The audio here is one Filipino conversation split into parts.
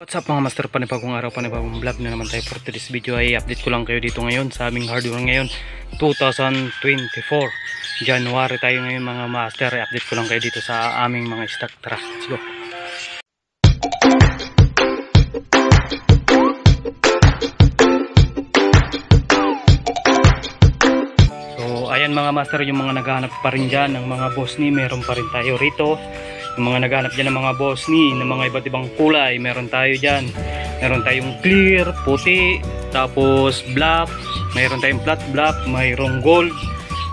What's up mga master, panibagong araw, panibagong vlog na naman tayo. For today's video ay update ko lang kayo dito ngayon sa aming hardware ngayon 2024 January tayo ngayon mga master. Update ko lang kayo dito sa aming mga stock. Tara, let's go. So ayan mga master, yung mga naghahanap pa rin dyan ng mga boss ni, meron pa rin tayo rito. Yung mga naghanap dyan ng mga boss ni ng mga iba't ibang kulay, meron tayo dyan. Meron tayong clear, puti, tapos black, meron tayong flat black, mayroong gold,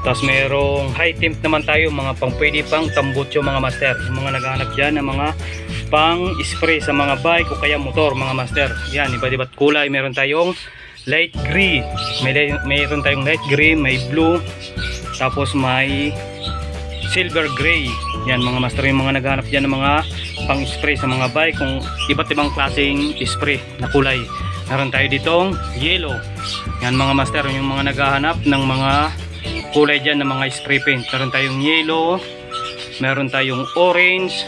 tapos merong high temp naman tayo, mga pang pwede pang tambutso mga master. Yung mga naghanap dyan ng mga pang spray sa mga bike o kaya motor mga master. Yan, iba't iba't kulay. Meron tayong light gray, mayroon tayong light gray, may blue, tapos may silver gray. Yan mga master, yung mga naghanap dyan ng mga pang spray sa mga bike kung iba't ibang klaseng spray na kulay. Meron tayo ditong yellow. Yan mga master, yung mga naghahanap ng mga kulay dyan ng mga spray paint. Meron tayong yellow, meron tayong orange,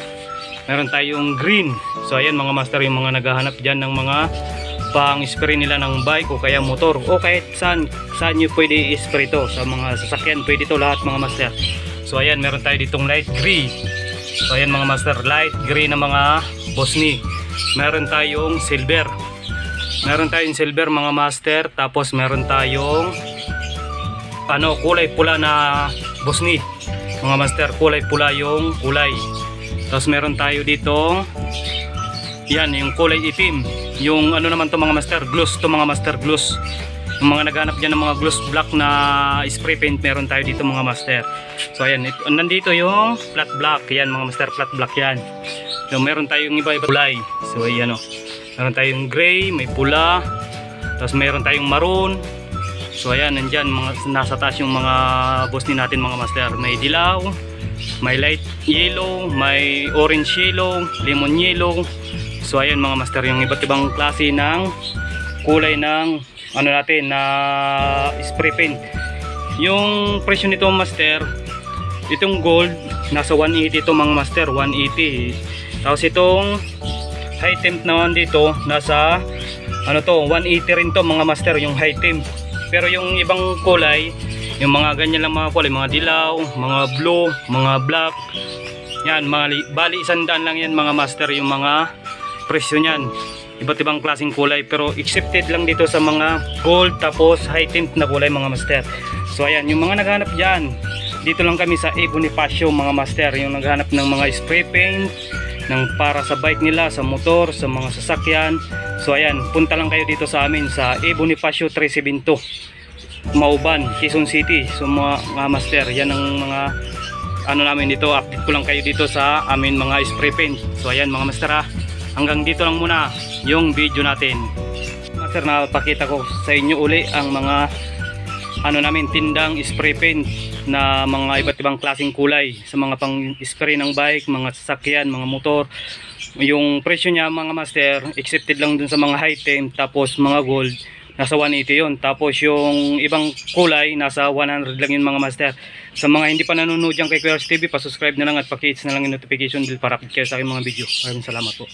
meron tayong green. So ayan mga master, yung mga naghahanap dyan ng mga pang spray nila ng bike o kaya motor o kahit saan nyo pwede i-spray to. Sa mga sasakyan pwede to lahat mga master. So ayan, meron tayo ditong light gray. So ayan mga master, light gray na mga boss ni. Meron tayong silver. Meron tayong silver mga master. Tapos meron tayong kulay pula na boss ni. Mga master, kulay pula yung kulay. Tapos meron tayo ditong yan, yung kulay itim. Yung naman to mga master, gloss to mga master, gloss. Yung mga naghanap dyan ng mga gloss black na spray paint, meron tayo dito mga master. So ayan, nandito yung flat black. Yan mga master, flat black yan. So meron tayong iba-iba kulay. So ayan meron tayong gray, may pula, tapos meron tayong maroon. So ayan, nandyan nasa taas yung mga boss ni natin mga master. May dilaw, may light yellow, may orange yellow, lemon yellow. So ayan mga master, yung iba't ibang klase ng kulay ng natin na spray paint. Yung presyo nito master, itong gold nasa 180 ito mga master, 180. Tapos itong high temp naman dito nasa 180 rin to mga master, yung high temp. Pero yung ibang kulay, yung mga ganyan lang mga kulay, mga dilaw, mga blue, mga black, yan bali 100 lang yan mga master yung mga presyo niyan. Iba't ibang klaseng kulay, pero accepted lang dito sa mga gold tapos high tint na kulay mga master. So ayan, yung mga naghanap dyan, dito lang kami sa A. Bonifacio mga master. Yung naghanap ng mga spray paint para sa bike nila, sa motor, sa mga sasakyan. So ayan, punta lang kayo dito sa amin sa A. Bonifacio 372 Mauban, Quezon City. So mga master, yan ang mga namin dito. Update ko lang kayo dito sa amin mga spray paint. So ayan mga master, hanggang dito lang muna yung video natin. Master, napakita ko sa inyo uli ang mga namin tindang spray paint na mga iba't ibang klaseng kulay sa mga pang spray ng bike, mga sasakyan, mga motor. Yung presyo niya mga master, accepted lang dun sa mga high temp, tapos mga gold nasa 180 yun. Tapos yung ibang kulay nasa 100 lang yun mga master. Sa mga hindi pa nanonood dyan kay Kuya Ars TV, pa-subscribe na lang at pa-hit na lang yung notification bell para update kayo sa aking mga video. Maraming salamat po.